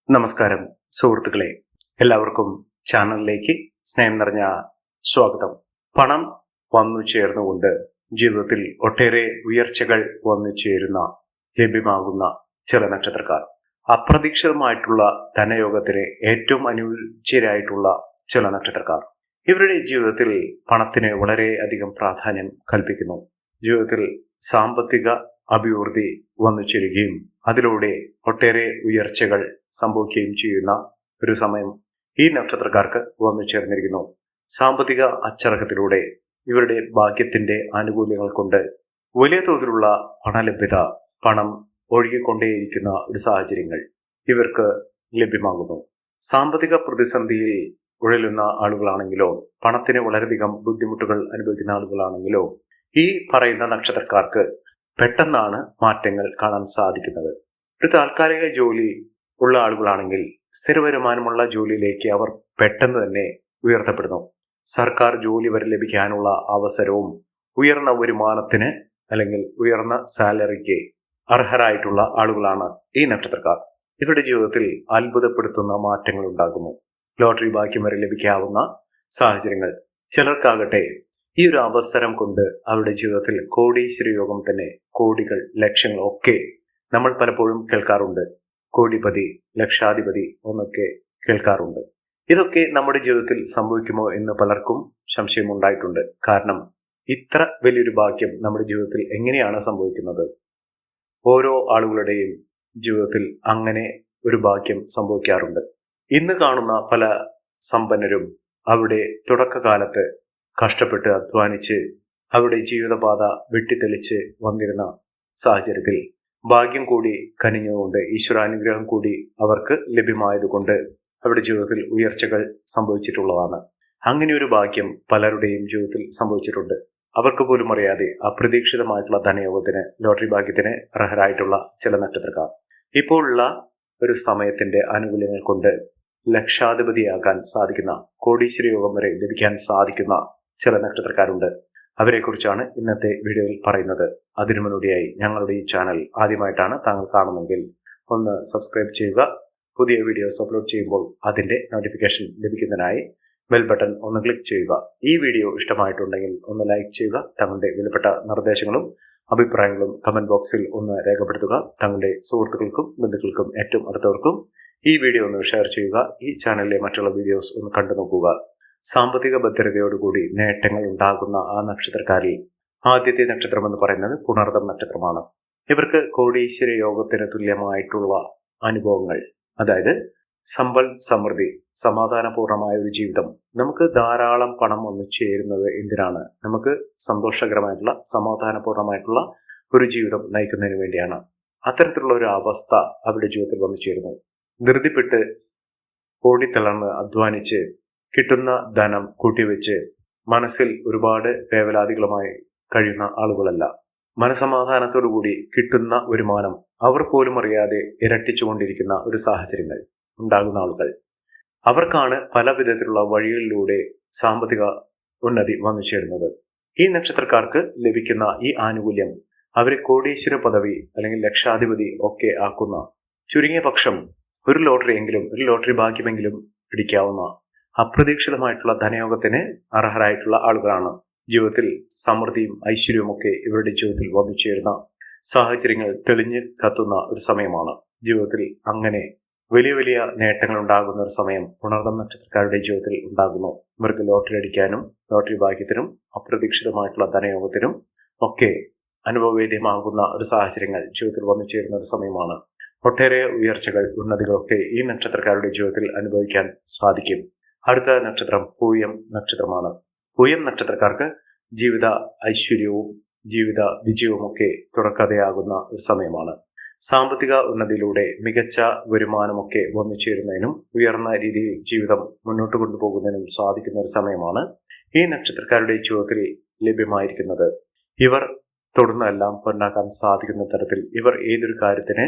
നമസ്കാരം സുഹൃത്തുക്കളെ, എല്ലാവർക്കും ചാനലിലേക്ക് സ്നേഹം നിറഞ്ഞ സ്വാഗതം. പണം വന്നു ചേർന്നുകൊണ്ട് ജീവിതത്തിൽ ഒട്ടേറെ ഉയർച്ചകൾ വന്നു ചേരുന്ന ലഭ്യമാകുന്ന ചില നക്ഷത്രക്കാർ, അപ്രതീക്ഷിതമായിട്ടുള്ള ധനയോഗത്തിന് ഏറ്റവും അനുയോജ്യരായിട്ടുള്ള ചില നക്ഷത്രക്കാർ, ഇവരുടെ ജീവിതത്തിൽ പണത്തിന് വളരെ അധികം പ്രാധാന്യം കൽപ്പിക്കുന്നു. ജീവിതത്തിൽ സാമ്പത്തിക അഭിവൃദ്ധി വന്നു ചേരുകയും അതിലൂടെ ഒട്ടേറെ ഉയർച്ചകൾ സംഭവിക്കുകയും ചെയ്യുന്ന ഒരു സമയം ഈ നക്ഷത്രക്കാർക്ക് വന്നു ചേർന്നിരിക്കുന്നു. സാമ്പത്തിക അച്ചടക്കത്തിലൂടെ ഇവരുടെ ഭാഗ്യത്തിന്റെ ആനുകൂല്യങ്ങൾ കൊണ്ട് വലിയ തോതിലുള്ള പണലഭ്യത, പണം ഒഴുകിക്കൊണ്ടേയിരിക്കുന്ന ഒരു സാഹചര്യങ്ങൾ ഇവർക്ക് ലഭ്യമാകുന്നു. സാമ്പത്തിക പ്രതിസന്ധിയിൽ ഉഴലുന്ന ആളുകളാണെങ്കിലോ, പണത്തിന് വളരെയധികം ബുദ്ധിമുട്ടുകൾ അനുഭവിക്കുന്ന ആളുകളാണെങ്കിലോ, ഈ പറയുന്ന നക്ഷത്രക്കാർക്ക് പെട്ടെന്നാണ് മാറ്റങ്ങൾ കാണാൻ സാധിക്കുന്നത്. ഒരു താൽക്കാലിക ജോലി ഉള്ള ആളുകളാണെങ്കിൽ സ്ഥിര വരുമാനമുള്ള ജോലിയിലേക്ക് അവർ പെട്ടെന്ന് തന്നെ ഉയർത്തപ്പെടുന്നു. സർക്കാർ ജോലി വരെ ലഭിക്കാനുള്ള അവസരവും ഉയർന്ന വരുമാനത്തിന് അല്ലെങ്കിൽ ഉയർന്ന സാലറിക്ക് അർഹരായിട്ടുള്ള ആളുകളാണ് ഈ നക്ഷത്രക്കാർ. ഇവരുടെ ജീവിതത്തിൽ അത്ഭുതപ്പെടുത്തുന്ന മാറ്റങ്ങൾ ഉണ്ടാകുന്നു. ലോട്ടറി ഭാഗ്യം വരെ ലഭിക്കാവുന്ന സാഹചര്യങ്ങൾ. ചിലർക്കാകട്ടെ ഈ ഒരു അവസരം കൊണ്ട് അവരുടെ ജീവിതത്തിൽ കോടീശ്വര യോഗം തന്നെ, കോടികൾ, ലക്ഷങ്ങൾ ഒക്കെ നമ്മൾ പലപ്പോഴും കേൾക്കാറുണ്ട്. കോടിപതി, ലക്ഷാധിപതി എന്നൊക്കെ കേൾക്കാറുണ്ട്. ഇതൊക്കെ നമ്മുടെ ജീവിതത്തിൽ സംഭവിക്കുമോ എന്ന് പലർക്കും സംശയമുണ്ടായിട്ടുണ്ട്. കാരണം ഇത്ര വലിയൊരു ഭാഗ്യം നമ്മുടെ ജീവിതത്തിൽ എങ്ങനെയാണ് സംഭവിക്കുന്നത്? ഓരോ ആളുകളുടെയും ജീവിതത്തിൽ അങ്ങനെ ഒരു ഭാഗ്യം സംഭവിക്കാറുണ്ട്. ഇന്ന് കാണുന്ന പല സമ്പന്നരും അവരുടെ തുടക്കകാലത്ത് കഷ്ടപ്പെട്ട് അധ്വാനിച്ച് അവരുടെ ജീവിതപാത വെട്ടിത്തെളിച്ച് വന്നിരുന്ന സാഹചര്യത്തിൽ ഭാഗ്യം കൂടി കനിഞ്ഞുകൊണ്ട്, ഈശ്വരാനുഗ്രഹം കൂടി അവർക്ക് ലഭ്യമായതുകൊണ്ട് അവരുടെ ജീവിതത്തിൽ ഉയർച്ചകൾ സംഭവിച്ചിട്ടുള്ളതാണ്. അങ്ങനെ ഒരു ഭാഗ്യം പലരുടെയും ജീവിതത്തിൽ സംഭവിച്ചിട്ടുണ്ട്. അവർക്ക് പോലും അറിയാതെ അപ്രതീക്ഷിതമായിട്ടുള്ള ധനയോഗത്തിന്, ലോട്ടറി ഭാഗ്യത്തിന് അർഹരായിട്ടുള്ള ചില നക്ഷത്രക്കാർ ഇപ്പോഴുള്ള ഒരു സമയത്തിന്റെ ആനുകൂല്യങ്ങൾ കൊണ്ട് ലക്ഷാധിപതിയാകാൻ സാധിക്കുന്ന, കോടീശ്വര യോഗം വരെ ലഭിക്കാൻ സാധിക്കുന്ന ചില നക്ഷത്രക്കാരുണ്ട്. അവരെക്കുറിച്ചാണ് ഇന്നത്തെ വീഡിയോയിൽ പറയുന്നത്. അതിനു മുന്നോടിയായി ഞങ്ങളുടെ ഈ ചാനൽ ആദ്യമായിട്ടാണ് താങ്കൾ കാണുമെങ്കിൽ ഒന്ന് സബ്സ്ക്രൈബ് ചെയ്യുക. പുതിയ വീഡിയോസ് അപ്ലോഡ് ചെയ്യുമ്പോൾ അതിന്റെ നോട്ടിഫിക്കേഷൻ ലഭിക്കുന്നതിനായി ബെൽ ബട്ടൺ ഒന്ന് ക്ലിക്ക് ചെയ്യുക. ഈ വീഡിയോ ഇഷ്ടമായിട്ടുണ്ടെങ്കിൽ ഒന്ന് ലൈക്ക് ചെയ്യുക. തങ്ങളുടെ വിലപ്പെട്ട നിർദ്ദേശങ്ങളും അഭിപ്രായങ്ങളും കമന്റ് ബോക്സിൽ ഒന്ന് രേഖപ്പെടുത്തുക. തങ്ങളുടെ സുഹൃത്തുക്കൾക്കും ബന്ധുക്കൾക്കും ഏറ്റവും അടുത്തവർക്കും ഈ വീഡിയോ ഒന്ന് ഷെയർ ചെയ്യുക. ഈ ചാനലിലെ മറ്റുള്ള വീഡിയോസ് ഒന്ന് കണ്ടു നോക്കുക. സാമ്പത്തിക ഭദ്രതയോടുകൂടി നേട്ടങ്ങൾ ഉണ്ടാകുന്ന ആ നക്ഷത്രക്കാരിൽ ആദ്യത്തെ നക്ഷത്രം എന്ന് പറയുന്നത് പുണർദം നക്ഷത്രമാണ്. ഇവർക്ക് കോടീശ്വര യോഗത്തിന് തുല്യമായിട്ടുള്ള അനുഭവങ്ങൾ, അതായത് സമ്പൽ സമൃദ്ധി, സമാധാനപൂർണമായ ഒരു ജീവിതം. നമുക്ക് ധാരാളം പണം വന്നു ചേരുന്നത് എന്തിനാണ്? നമുക്ക് സന്തോഷകരമായിട്ടുള്ള, സമാധാനപൂർണമായിട്ടുള്ള ഒരു ജീവിതം നയിക്കുന്നതിന് വേണ്ടിയാണ്. അത്തരത്തിലുള്ള ഒരു അവസ്ഥ അവരുടെ ജീവിതത്തിൽ വന്നു ചേരുന്നു. ധൃതിപ്പെട്ട് ഓടിത്തളർന്ന് അധ്വാനിച്ച് കിട്ടുന്ന ധനം കൂട്ടിവെച്ച് മനസ്സിൽ ഒരുപാട് വേവലാതികളുമായി കഴിയുന്ന ആളുകളല്ല. മനസമാധാനത്തോടുകൂടി കിട്ടുന്ന വരുമാനം അവർ പോലും അറിയാതെ ഇരട്ടിച്ചുകൊണ്ടിരിക്കുന്ന ഒരു സാഹചര്യങ്ങൾ ഉണ്ടാകുന്ന ആളുകൾ. അവർക്കാണ് പല വിധത്തിലുള്ള വഴികളിലൂടെ സാമ്പത്തിക ഉന്നതി വന്നു ചേരുന്നത്. ഈ നക്ഷത്രക്കാർക്ക് ലഭിക്കുന്ന ഈ ആനുകൂല്യം അവരെ കോടീശ്വര പദവി അല്ലെങ്കിൽ ലക്ഷാധിപതി ഒക്കെ ആക്കുന്ന, ചുരുങ്ങിയ പക്ഷം ഒരു ലോട്ടറി ഭാഗ്യമെങ്കിലും പിടിക്കാവുന്ന അപ്രതീക്ഷിതമായിട്ടുള്ള ധനയോഗത്തിന് അർഹരായിട്ടുള്ള ആളുകളാണ്. ജീവിതത്തിൽ സമൃദ്ധിയും ഐശ്വര്യവും ഒക്കെ ഇവരുടെ ജീവിതത്തിൽ വന്നു ചേരുന്ന സാഹചര്യങ്ങൾ തെളിഞ്ഞ് കത്തുന്ന ഒരു സമയമാണ്. ജീവിതത്തിൽ അങ്ങനെ വലിയ വലിയ നേട്ടങ്ങൾ ഉണ്ടാകുന്ന ഒരു സമയം പുണർദം നക്ഷത്രക്കാരുടെ ജീവിതത്തിൽ ഉണ്ടാകുന്നു. ഇവർക്ക് ലോട്ടറി അടിക്കാനും ലോട്ടറി ഭാഗ്യത്തിനും അപ്രതീക്ഷിതമായിട്ടുള്ള ധനയോഗത്തിനും ഒക്കെ അനുഭവവേദ്യമാകുന്ന ഒരു സാഹചര്യങ്ങൾ ജീവിതത്തിൽ വന്നു ചേരുന്ന ഒരു സമയമാണ്. ഒട്ടേറെ ഉയർച്ചകൾ, ഉന്നതികളൊക്കെ ഈ നക്ഷത്രക്കാരുടെ ജീവിതത്തിൽ അനുഭവിക്കാൻ സാധിക്കും. അടുത്ത നക്ഷത്രം പൂയം നക്ഷത്രമാണ്. പൂയം നക്ഷത്രക്കാർക്ക് ജീവിത ഐശ്വര്യവും ജീവിത വിജയവും ഒക്കെ തുടക്കഥയാകുന്ന ഒരു സമയമാണ്. സാമ്പത്തിക ഉന്നതിയിലൂടെ മികച്ച വരുമാനമൊക്കെ വന്നു ചേരുന്നതിനും ഉയർന്ന രീതിയിൽ ജീവിതം മുന്നോട്ട് കൊണ്ടുപോകുന്നതിനും സാധിക്കുന്ന ഒരു സമയമാണ് ഈ നക്ഷത്രക്കാരുടെ ജീവിതത്തിൽ ലഭ്യമായിരിക്കുന്നത്. ഇവർ തൊടുന്നതെല്ലാം പൊന്നാക്കാൻ സാധിക്കുന്ന തരത്തിൽ ഇവർ ഏതൊരു കാര്യത്തിന്,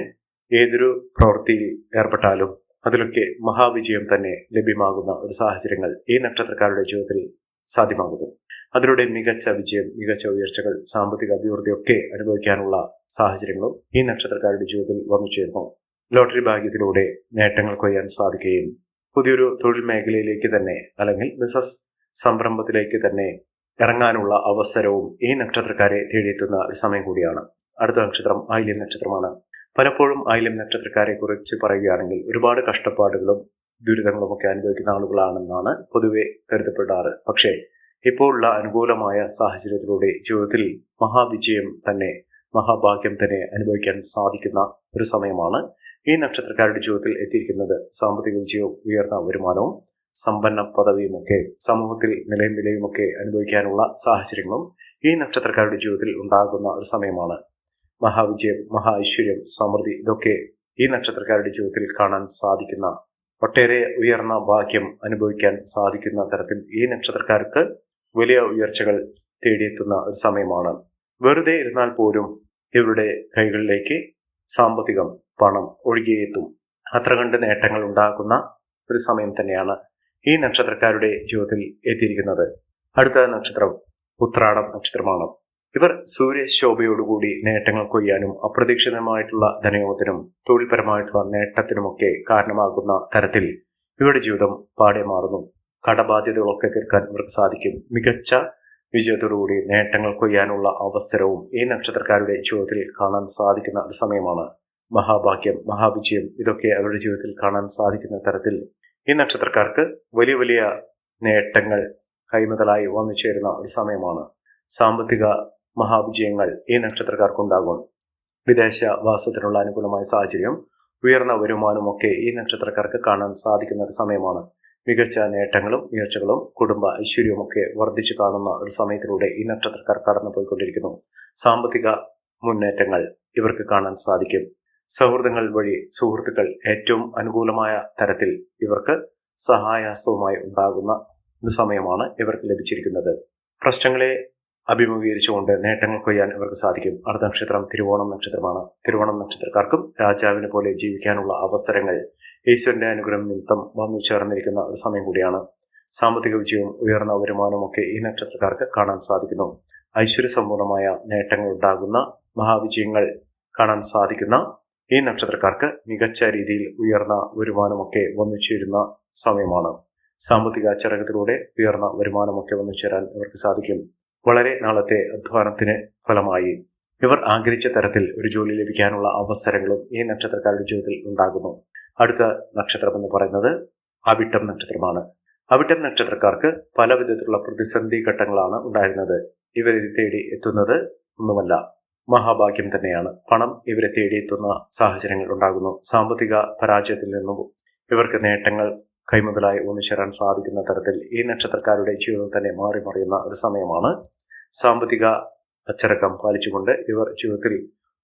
ഏതൊരു പ്രവൃത്തിയിൽ ഏർപ്പെട്ടാലും അതിലൊക്കെ മഹാവിജയം തന്നെ ലഭ്യമാകുന്ന ഒരു സാഹചര്യങ്ങൾ ഈ നക്ഷത്രക്കാരുടെ ജീവിതത്തിൽ സാധ്യമാകുന്നു. അതിലൂടെ മികച്ച വിജയം, മികച്ച ഉയർച്ചകൾ, സാമ്പത്തിക അഭിവൃദ്ധിയൊക്കെ അനുഭവിക്കാനുള്ള സാഹചര്യങ്ങളും ഈ നക്ഷത്രക്കാരുടെ ജീവിതത്തിൽ വന്നു ചേരുന്നു. ലോട്ടറി ഭാഗ്യത്തിലൂടെ നേട്ടങ്ങൾ കൊയ്യാൻ സാധിക്കുകയും പുതിയൊരു തൊഴിൽ മേഖലയിലേക്ക് തന്നെ അല്ലെങ്കിൽ ബിസിനസ് സംരംഭത്തിലേക്ക് തന്നെ ഇറങ്ങാനുള്ള അവസരവും ഈ നക്ഷത്രക്കാരെ തേടിയെത്തുന്ന ഒരു സമയം കൂടിയാണ്. അടുത്ത നക്ഷത്രം ആയില്യം നക്ഷത്രമാണ്. പലപ്പോഴും ആയില്യം നക്ഷത്രക്കാരെ കുറിച്ച് പറയുകയാണെങ്കിൽ ഒരുപാട് കഷ്ടപ്പാടുകളും ദുരിതങ്ങളും ഒക്കെ അനുഭവിക്കുന്ന ആളുകളാണെന്നാണ് പൊതുവെ കരുതപ്പെടാറ്. പക്ഷേ ഇപ്പോൾ ഉള്ള അനുകൂലമായ സാഹചര്യത്തിലൂടെ ജീവിതത്തിൽ മഹാവിജയം തന്നെ, മഹാഭാഗ്യം തന്നെ അനുഭവിക്കാൻ സാധിക്കുന്ന ഒരു സമയമാണ് ഈ നക്ഷത്രക്കാരുടെ ജീവിതത്തിൽ എത്തിയിരിക്കുന്നത്. സാമ്പത്തിക വിജയവും ഉയർന്ന വരുമാനവും സമ്പന്ന പദവിയും ഒക്കെ സമൂഹത്തിൽ നിലയും വിലയുമൊക്കെ അനുഭവിക്കാനുള്ള സാഹചര്യങ്ങളും ഈ നക്ഷത്രക്കാരുടെ ജീവിതത്തിൽ ഉണ്ടാകുന്ന ഒരു സമയമാണ്. മഹാവിജയം, മഹാ ഐശ്വര്യം, സമൃദ്ധി ഇതൊക്കെ ഈ നക്ഷത്രക്കാരുടെ ജീവിതത്തിൽ കാണാൻ സാധിക്കുന്ന, ഒട്ടേറെ ഉയർന്ന ഭാഗ്യം അനുഭവിക്കാൻ സാധിക്കുന്ന തരത്തിൽ ഈ നക്ഷത്രക്കാർക്ക് വലിയ ഉയർച്ചകൾ തേടിയെത്തുന്ന ഒരു സമയമാണ്. വെറുതെ ഇരുന്നാൽ പോലും ഇവരുടെ കൈകളിലേക്ക് സാമ്പത്തികം, പണം ഒഴുകിയെത്തും. അത്ര കണ്ട് നേട്ടങ്ങൾ ഉണ്ടാകുന്ന ഒരു സമയം തന്നെയാണ് ഈ നക്ഷത്രക്കാരുടെ ജീവിതത്തിൽ എത്തിയിരിക്കുന്നത്. അടുത്ത നക്ഷത്രം ഉത്രാടം നക്ഷത്രമാണ്. ഇവർ സൂര്യശോഭയോടുകൂടി നേട്ടങ്ങൾ കൊയ്യാനും അപ്രതീക്ഷിതമായിട്ടുള്ള ധനയോഗത്തിനും തൊഴിൽപരമായിട്ടുള്ള നേട്ടത്തിനുമൊക്കെ കാരണമാകുന്ന തരത്തിൽ ഇവരുടെ ജീവിതം പാടെ മാറുന്നു. കടബാധ്യതകളൊക്കെ തീർക്കാൻ ഇവർക്ക് സാധിക്കും. മികച്ച വിജയത്തോടുകൂടി നേട്ടങ്ങൾ കൊയ്യാനുള്ള അവസരവും ഈ നക്ഷത്രക്കാരുടെ ജീവിതത്തിൽ കാണാൻ സാധിക്കുന്ന ഒരു സമയമാണ്. മഹാഭാഗ്യം, മഹാവിജയം ഇതൊക്കെ അവരുടെ ജീവിതത്തിൽ കാണാൻ സാധിക്കുന്ന തരത്തിൽ ഈ നക്ഷത്രക്കാർക്ക് വലിയ വലിയ നേട്ടങ്ങൾ കൈമുതലായി വന്നു ചേരുന്ന ഒരു സമയമാണ്. സാമ്പത്തിക മഹാവിജയങ്ങൾ ഈ നക്ഷത്രക്കാർക്കുണ്ടാകും. വിദേശ വാസത്തിനുള്ള അനുകൂലമായ സാഹചര്യം, ഉയർന്ന വരുമാനമൊക്കെ ഈ നക്ഷത്രക്കാർക്ക് കാണാൻ സാധിക്കുന്ന ഒരു സമയമാണ്. മികച്ച നേട്ടങ്ങളും ഉയർച്ചകളും കുടുംബ ഐശ്വര്യവുമൊക്കെ വർദ്ധിച്ചു കാണുന്ന ഒരു സമയത്തിലൂടെ ഈ നക്ഷത്രക്കാർ കടന്നുപോയിക്കൊണ്ടിരിക്കുന്നു. സാമ്പത്തിക മുന്നേറ്റങ്ങൾ ഇവർക്ക് കാണാൻ സാധിക്കും. സൗഹൃദങ്ങൾ വഴി സുഹൃത്തുക്കൾ ഏറ്റവും അനുകൂലമായ തരത്തിൽ ഇവർക്ക് സഹായഹസ്തവുമായി ഉണ്ടാകുന്ന ഒരു സമയമാണ് ഇവർക്ക് ലഭിച്ചിരിക്കുന്നത്. പ്രശ്നങ്ങളെ അഭിമുഖീകരിച്ചുകൊണ്ട് നേട്ടങ്ങൾ കൊയ്യാൻ ഇവർക്ക് സാധിക്കും. അടുത്ത നക്ഷത്രം തിരുവോണം നക്ഷത്രമാണ്. തിരുവോണം നക്ഷത്രക്കാർക്കും രാജാവിനെ പോലെ ജീവിക്കാനുള്ള അവസരങ്ങൾ ഈശ്വരന്റെ അനുഗ്രഹം നിമിത്തം വന്നു ചേർന്നിരിക്കുന്ന ഒരു സമയം കൂടിയാണ്. സാമ്പത്തിക വിജയവും ഉയർന്ന വരുമാനവും ഒക്കെ ഈ നക്ഷത്രക്കാർക്ക് കാണാൻ സാധിക്കുന്നു. ഐശ്വര്യസമ്പൂർണമായ നേട്ടങ്ങൾ ഉണ്ടാകുന്ന മഹാവിജയങ്ങൾ കാണാൻ സാധിക്കുന്ന ഈ നക്ഷത്രക്കാർക്ക് മികച്ച രീതിയിൽ ഉയർന്ന വരുമാനമൊക്കെ വന്നു ചേരുന്ന സമയമാണ്. സാമ്പത്തിക അച്ചടക്കത്തിലൂടെ ഉയർന്ന വരുമാനമൊക്കെ വന്നു ചേരാൻ ഇവർക്ക് സാധിക്കും. വളരെ നാളത്തെ അധ്വാനത്തിന് ഫലമായി ഇവർ ആഗ്രഹിച്ച തരത്തിൽ ഒരു ജോലി ലഭിക്കാനുള്ള അവസരങ്ങളും ഈ നക്ഷത്രക്കാരുടെ ജീവിതത്തിൽ ഉണ്ടാകുന്നു. അടുത്ത നക്ഷത്രം എന്ന് പറയുന്നത് അവിട്ടം നക്ഷത്രമാണ്. അവിട്ടം നക്ഷത്രക്കാർക്ക് പല വിധത്തിലുള്ള പ്രതിസന്ധി ഘട്ടങ്ങളാണ് ഉണ്ടായിരുന്നത്. ഇവരെ തേടി എത്തുന്നത് ഒന്നുമല്ല, മഹാഭാഗ്യം തന്നെയാണ്. പണം ഇവരെ തേടിയെത്തുന്ന സാഹചര്യങ്ങൾ ഉണ്ടാകുന്നു. സാമ്പത്തിക പരാജയത്തിൽ നിന്നും ഇവർക്ക് നേട്ടങ്ങൾ കൈമുതലായി ഒന്നിച്ചേരാൻ സാധിക്കുന്ന തരത്തിൽ ഈ നക്ഷത്രക്കാരുടെ ജീവിതം തന്നെ മാറി മറിയുന്ന ഒരു സമയമാണ്. സാമ്പത്തിക അച്ചടക്കം പാലിച്ചുകൊണ്ട് ഇവർ ജീവിതത്തിൽ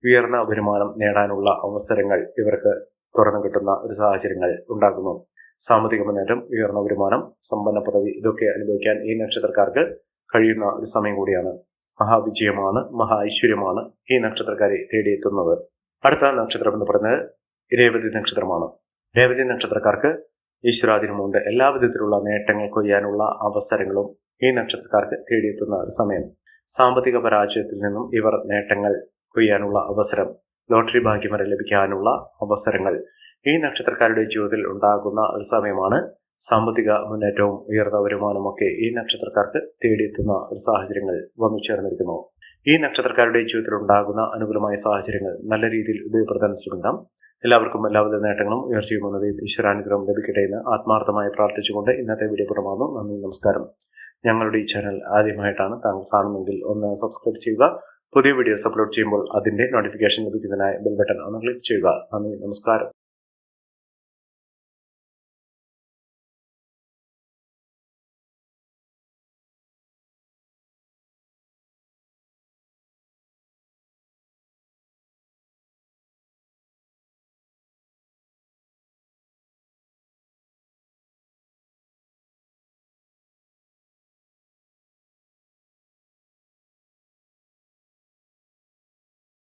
ഉയർന്ന വരുമാനം നേടാനുള്ള അവസരങ്ങൾ ഇവർക്ക് തുറന്നു കിട്ടുന്ന ഒരു സാഹചര്യങ്ങൾ ഉണ്ടാകുന്നു. സാമ്പത്തിക മുന്നേറ്റം, ഉയർന്ന വരുമാനം, സമ്പന്ന പദവി ഇതൊക്കെ അനുഭവിക്കാൻ ഈ നക്ഷത്രക്കാർക്ക് കഴിയുന്ന ഒരു സമയം കൂടിയാണ്. മഹാവിജയമാണ്, മഹാ ഐശ്വര്യമാണ് ഈ നക്ഷത്രക്കാരെ തേടിയെത്തുന്നത്. അടുത്ത നക്ഷത്രം എന്ന് പറയുന്നത് രേവതി നക്ഷത്രമാണ്. രേവതി നക്ഷത്രക്കാർക്ക് ഈശ്വരാധീനമുണ്ട്. എല്ലാ വിധത്തിലുള്ള നേട്ടങ്ങൾ കൊയ്യാനുള്ള അവസരങ്ങളും ഈ നക്ഷത്രക്കാർക്ക് തേടിയെത്തുന്ന ഒരു സമയം. സാമ്പത്തിക പരാജയത്തിൽ നിന്നും ഇവർ നേട്ടങ്ങൾ കൊയ്യാനുള്ള അവസരം, ലോട്ടറി ഭാഗ്യം വരെ ലഭിക്കാനുള്ള അവസരങ്ങൾ ഈ നക്ഷത്രക്കാരുടെ ജീവിതത്തിൽ ഉണ്ടാകുന്ന ഒരു സമയമാണ്. സാമ്പത്തിക മുന്നേറ്റവും ഉയർന്ന വരുമാനമൊക്കെ ഈ നക്ഷത്രക്കാർക്ക് തേടിയെത്തുന്ന ഒരു സാഹചര്യങ്ങൾ വന്നു ചേർന്നിരിക്കുന്നു. ഈ നക്ഷത്രക്കാരുടെ ജീവിതത്തിൽ ഉണ്ടാകുന്ന അനുകൂലമായ സാഹചര്യങ്ങൾ നല്ല രീതിയിൽ ഉപയോഗപ്പെടുത്താൻ ശ്രമിക്കാം. എല്ലാവർക്കും എല്ലാവിധ നേട്ടങ്ങളും ഉയർച്ചയും ഉന്നതിയും ഈശ്വരാനുഗ്രഹം ലഭിക്കട്ടെ എന്ന് ആത്മാർത്ഥമായി പ്രാർത്ഥിച്ചുകൊണ്ട് ഇന്നത്തെ വീഡിയോ പുറമാകുന്നു. നന്ദി, നമസ്കാരം. ഞങ്ങളുടെ ഈ ചാനൽ ആദ്യമായിട്ടാണ് താങ്കൾ കാണുമെങ്കിൽ ഒന്ന് സബ്സ്ക്രൈബ് ചെയ്യുക. പുതിയ വീഡിയോസ് അപ്ലോഡ് ചെയ്യുമ്പോൾ അതിന്റെ നോട്ടിഫിക്കേഷൻ ലഭിക്കുന്നതിനായി ബെൽ ബട്ടൺ ഒന്ന് ക്ലിക്ക് ചെയ്യുക. നന്ദി, നമസ്കാരം.